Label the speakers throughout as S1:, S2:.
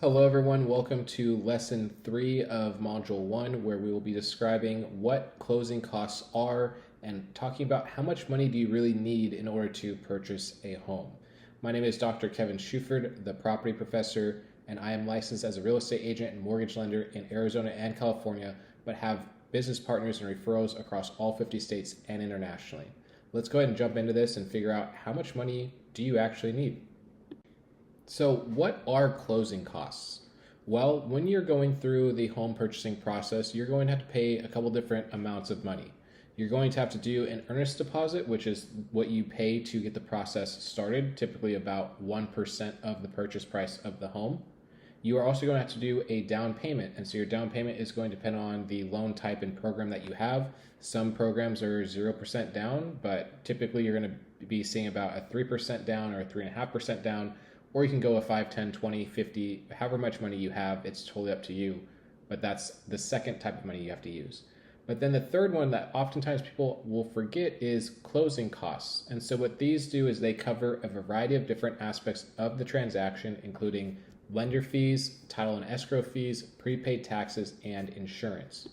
S1: Hello everyone, welcome to lesson 3 of module 1 where we will be describing what closing costs are and talking about how much money do you really need in order to purchase a home. My name is Dr. Kevin Schuford, the property professor, and I am licensed as a real estate agent and mortgage lender in Arizona and California, but have business partners and referrals across all 50 states and internationally. Let's go ahead and jump into this and figure out how much money do you actually need. So what are closing costs? Well, when you're going through the home purchasing process, you're going to have to pay a couple different amounts of money. You're going to have to do an earnest deposit, which is what you pay to get the process started, typically about 1% of the purchase price of the home. You are also going to have to do a down payment, and so your down payment is going to depend on the loan type and program that you have. Some programs are 0% down, but typically you're going to be seeing about a 3% down or a 3.5% down. Or you can go a 5, 10, 20, 50, however much money you have, it's totally up to you. But that's the second type of money you have to use. But then the third one that oftentimes people will forget is closing costs. And so what these do is they cover a variety of different aspects of the transaction, including lender fees, title and escrow fees, prepaid taxes, and insurance.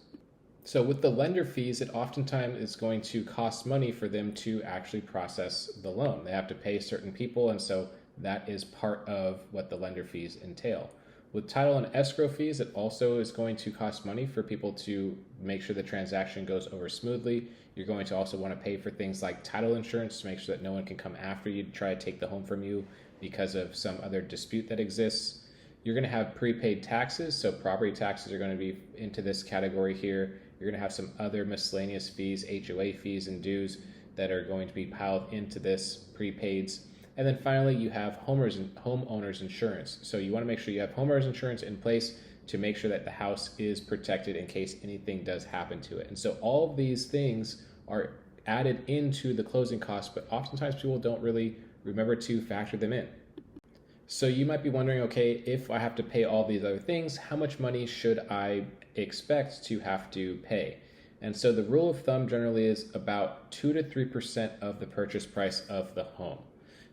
S1: So with the lender fees, it oftentimes is going to cost money for them to actually process the loan. They have to pay certain people, and so that is part of what the lender fees entail. With title and escrow fees, it also is going to cost money for people to make sure the transaction goes over smoothly. You're going to also want to pay for things like title insurance to make sure that no one can come after you to try to take the home from you because of some other dispute that exists. You're going to have prepaid taxes, so property taxes are going to be into this category here. You're going to have some other miscellaneous fees, HOA fees and dues that are going to be piled into this prepaids. And then finally, you have homeowners insurance. So you want to make sure you have homeowners insurance in place to make sure that the house is protected in case anything does happen to it. And so all of these things are added into the closing costs, but oftentimes people don't really remember to factor them in. So you might be wondering, okay, if I have to pay all these other things, how much money should I expect to have to pay? And so the rule of thumb generally is about 2 to 3% of the purchase price of the home.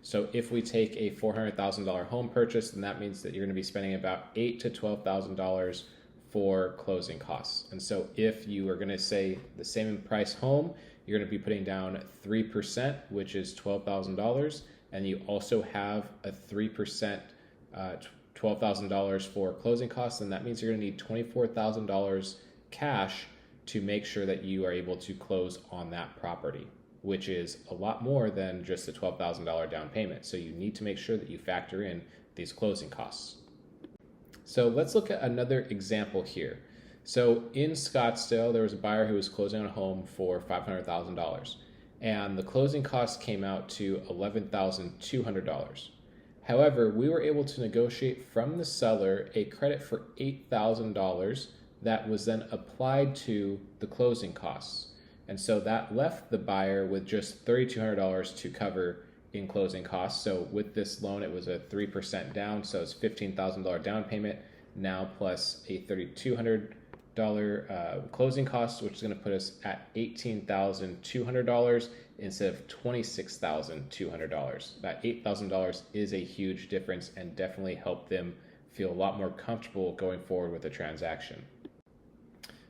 S1: So if we take a $400,000 home purchase, then that means that you're going to be spending about $8,000 to $12,000 for closing costs. And so if you are going to say the same price home, you're going to be putting down 3%, which is $12,000. And you also have a 3%, $12,000 for closing costs. And that means you're going to need $24,000 cash to make sure that you are able to close on that property, which is a lot more than just a $12,000 down payment. So you need to make sure that you factor in these closing costs. So let's look at another example here. So in Scottsdale, there was a buyer who was closing on a home for $500,000, and the closing costs came out to $11,200. However, we were able to negotiate from the seller a credit for $8,000 that was then applied to the closing costs. And so that left the buyer with just $3,200 to cover in closing costs. So with this loan, it was a 3% down. So it's $15,000 down payment now plus a $3,200 closing cost, which is going to put us at $18,200 instead of $26,200. That $8,000 is a huge difference and definitely helped them feel a lot more comfortable going forward with the transaction.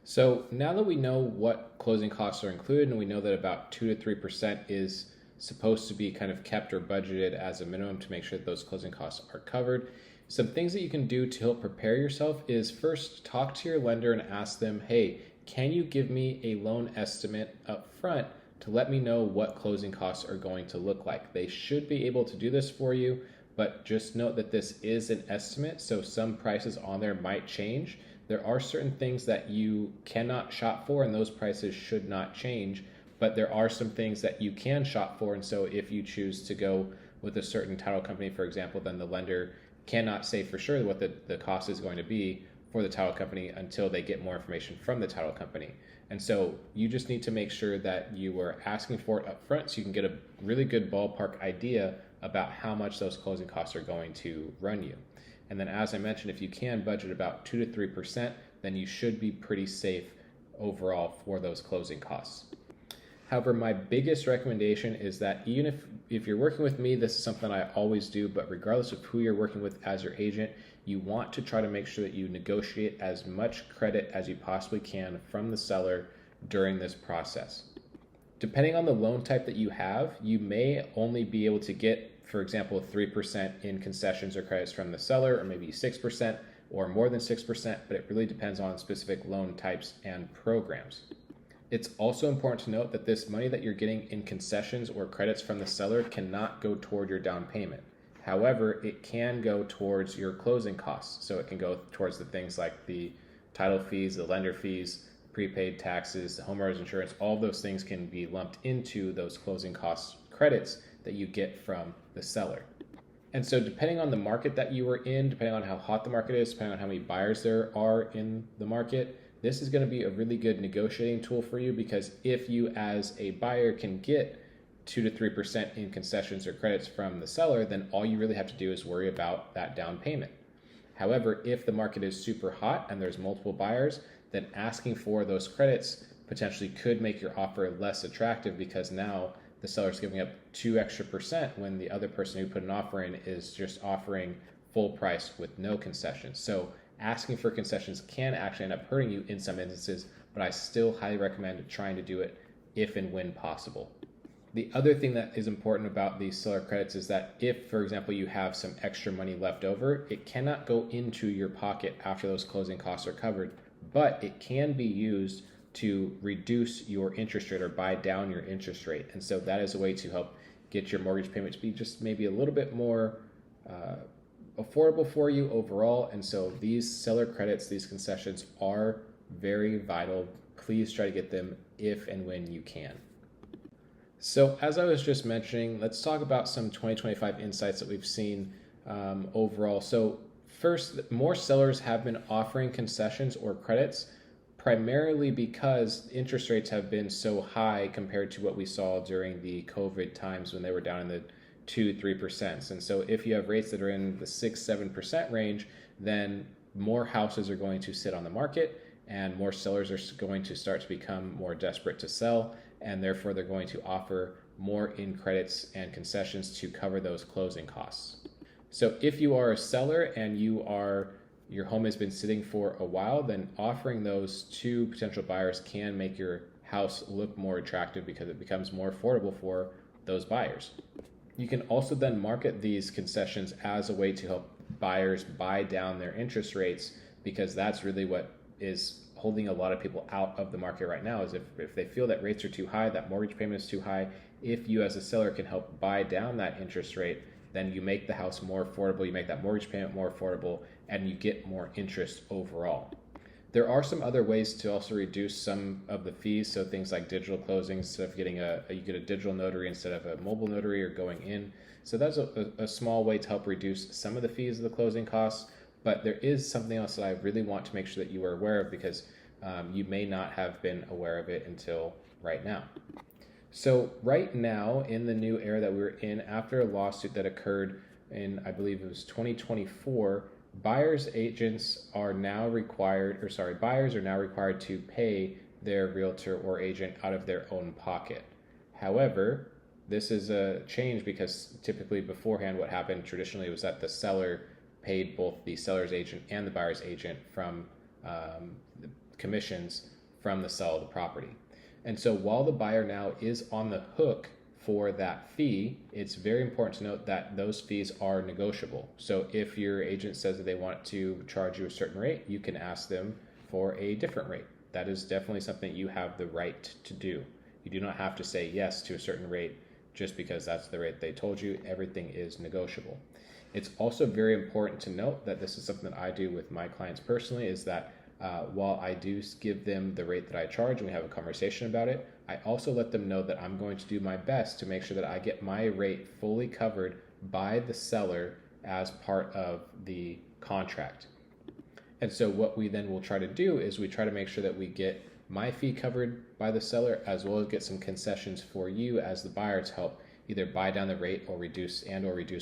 S1: So now that we know what closing costs are included and we know that about 2 to 3% is supposed to be kind of kept or budgeted as a minimum to make sure that those closing costs are covered, some things that you can do to help prepare yourself is first talk to your lender and ask them, hey, can you give me a loan estimate up front to let me know what closing costs are going to look like? They should be able to do this for you, but just note that this is an estimate, so some prices on there might change. There are certain things that you cannot shop for, and those prices should not change, but there are some things that you can shop for. And so if you choose to go with a certain title company, for example, then the lender cannot say for sure what the cost is going to be for the title company until they get more information from the title company. And so you just need to make sure that you are asking for it up front so you can get a really good ballpark idea about how much those closing costs are going to run you. And then, as I mentioned, if you can budget about 2 to 3%, then you should be pretty safe overall for those closing costs. However, my biggest recommendation is that even if you're working with me, this is something I always do, but regardless of who you're working with as your agent, you want to try to make sure that you negotiate as much credit as you possibly can from the seller during this process. Depending on the loan type that you have, you may only be able to get, for example, 3% in concessions or credits from the seller, or maybe 6% or more than 6%, but it really depends on specific loan types and programs. It's also important to note that this money that you're getting in concessions or credits from the seller cannot go toward your down payment. However, it can go towards your closing costs. So it can go towards the things like the title fees, the lender fees, prepaid taxes, the homeowner's insurance. All of those things can be lumped into those closing costs credits that you get from the seller. And so depending on the market that you are in, depending on how hot the market is, depending on how many buyers there are in the market, this is going to be a really good negotiating tool for you, because if you as a buyer can get 2 to 3% in concessions or credits from the seller, then all you really have to do is worry about that down payment. However, if the market is super hot and there's multiple buyers, then asking for those credits potentially could make your offer less attractive, because now the seller's giving up 2 extra percent when the other person who put an offer in is just offering full price with no concessions. So asking for concessions can actually end up hurting you in some instances, but I still highly recommend trying to do it if and when possible. The other thing that is important about these seller credits is that if, for example, you have some extra money left over, it cannot go into your pocket after those closing costs are covered, but it can be used to reduce your interest rate or buy down your interest rate. And so that is a way to help get your mortgage payment to be just maybe a little bit more affordable for you overall. And so these seller credits, these concessions are very vital. Please try to get them if and when you can. So as I was just mentioning, let's talk about some 2025 insights that we've seen overall. So first, more sellers have been offering concessions or credits, primarily because interest rates have been so high compared to what we saw during the COVID times when they were down in the 2-3%. And so if you have rates that are in the 6-7% range, then more houses are going to sit on the market and more sellers are going to start to become more desperate to sell, and therefore they're going to offer more in credits and concessions to cover those closing costs. So if you are a seller and your home has been sitting for a while, then offering those to potential buyers can make your house look more attractive because it becomes more affordable for those buyers. You can also then market these concessions as a way to help buyers buy down their interest rates, because that's really what is holding a lot of people out of the market right now, is if they feel that rates are too high, that mortgage payment is too high, if you as a seller can help buy down that interest rate, then you make the house more affordable, you make that mortgage payment more affordable, and you get more interest overall. There are some other ways to also reduce some of the fees. So things like digital closings, instead of getting you get a digital notary instead of a mobile notary or going in. So that's a small way to help reduce some of the fees of the closing costs. But there is something else that I really want to make sure that you are aware of, because you may not have been aware of it until right now. So right now, in the new era that we're in, after a lawsuit that occurred in, I believe it was 2024, buyers are now required to pay their realtor or agent out of their own pocket. However, this is a change, because typically beforehand what happened traditionally was that the seller paid both the seller's agent and the buyer's agent from the commissions from the sale of the property. And so while the buyer now is on the hook for that fee, it's very important to note that those fees are negotiable. So if your agent says that they want to charge you a certain rate, you can ask them for a different rate. That is definitely something you have the right to do. You do not have to say yes to a certain rate just because that's the rate they told you. Everything is negotiable. It's also very important to note that this is something that I do with my clients personally, is that while I do give them the rate that I charge and we have a conversation about it, I also let them know that I'm going to do my best to make sure that I get my rate fully covered by the seller as part of the contract. And so what we then will try to do is we try to make sure that we get my fee covered by the seller, as well as get some concessions for you as the buyer to help either buy down the rate or reduce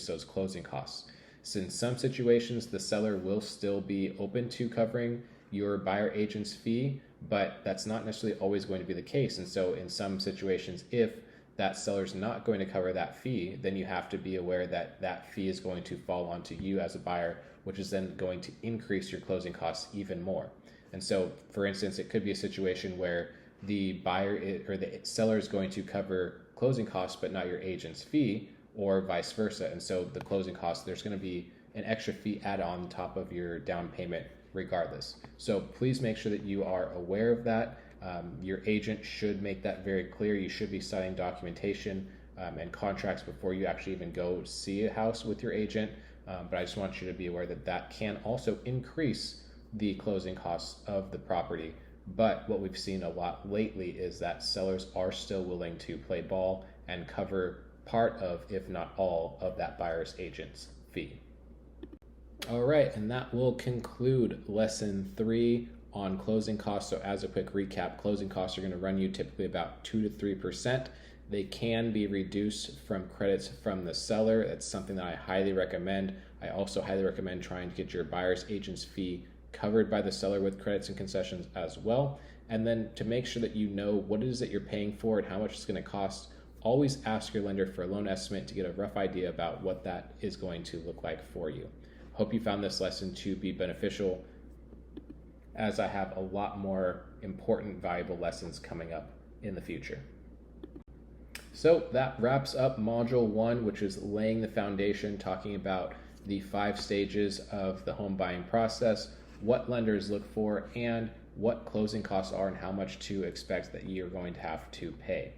S1: those closing costs. So in some situations, the seller will still be open to covering your buyer agent's fee, but that's not necessarily always going to be the case. And so in some situations, if that seller's not going to cover that fee, then you have to be aware that that fee is going to fall onto you as a buyer which is then going to increase your closing costs even more. And so, for instance, it could be a situation where the buyer or the seller is going to cover closing costs but not your agent's fee, or vice versa. And so the closing costs, there's going to be an extra fee added on top of your down payment regardless. So please make sure that you are aware of that. Your agent should make that very clear. You should be signing documentation and contracts before you actually even go see a house with your agent. But I just want you to be aware that that can also increase the closing costs of the property. But what we've seen a lot lately is that sellers are still willing to play ball and cover part of, if not all, of that buyer's agent's fee. All right, and that will conclude lesson 3 on closing costs. So as a quick recap, closing costs are going to run you typically about 2 to 3%. They can be reduced from credits from the seller. That's something that I highly recommend. I also highly recommend trying to get your buyer's agent's fee covered by the seller with credits and concessions as well. And then to make sure that you know what it is that you're paying for and how much it's going to cost, always ask your lender for a loan estimate to get a rough idea about what that is going to look like for you. Hope you found this lesson to be beneficial, as I have a lot more important, valuable lessons coming up in the future. So that wraps up Module 1, which is laying the foundation, talking about the 5 stages of the home buying process, what lenders look for, and what closing costs are and how much to expect that you're going to have to pay.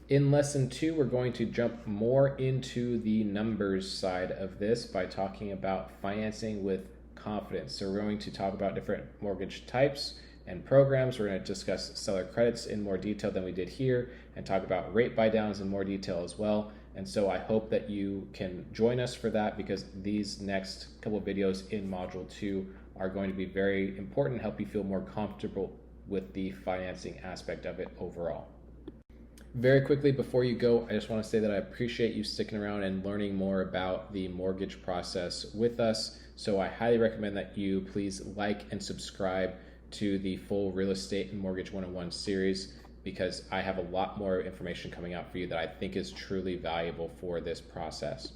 S1: In lesson 2, we're going to jump more into the numbers side of this by talking about financing with confidence. So we're going to talk about different mortgage types and programs. We're going to discuss seller credits in more detail than we did here and talk about rate buy downs in more detail as well. And so I hope that you can join us for that, because these next couple of videos in Module 2 are going to be very important, help you feel more comfortable with the financing aspect of it overall. Very quickly before you go, I just want to say that I appreciate you sticking around and learning more about the mortgage process with us. So I highly recommend that you please like and subscribe to the full Real Estate and Mortgage 101 series, because I have a lot more information coming out for you that I think is truly valuable for this process.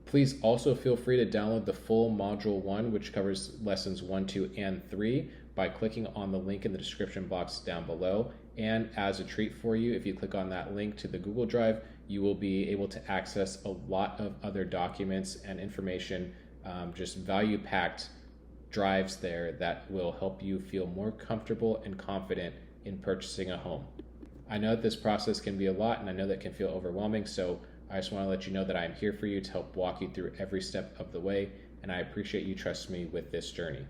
S1: Please also feel free to download the full Module 1, which covers lessons 1, 2, and 3, by clicking on the link in the description box down below. And as a treat for you, if you click on that link to the Google Drive, you will be able to access a lot of other documents and information, just value-packed drives there that will help you feel more comfortable and confident in purchasing a home. I know that this process can be a lot, and I know that can feel overwhelming, so I just want to let you know that I'm here for you to help walk you through every step of the way, and I appreciate you trusting me with this journey.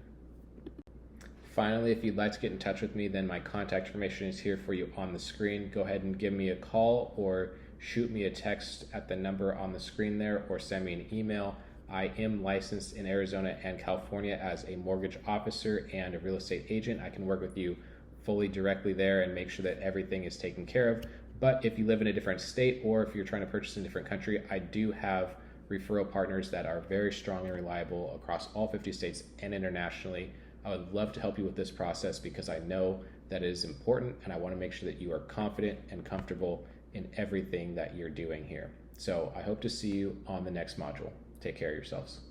S1: Finally, if you'd like to get in touch with me, then my contact information is here for you on the screen. Go ahead and give me a call or shoot me a text at the number on the screen there, or send me an email. I am licensed in Arizona and California as a mortgage officer and a real estate agent. I can work with you fully directly there and make sure that everything is taken care of. But if you live in a different state, or if you're trying to purchase in a different country, I do have referral partners that are very strong and reliable across all 50 states and internationally. I would love to help you with this process, because I know that it is important, and I want to make sure that you are confident and comfortable in everything that you're doing here. So I hope to see you on the next module. Take care of yourselves.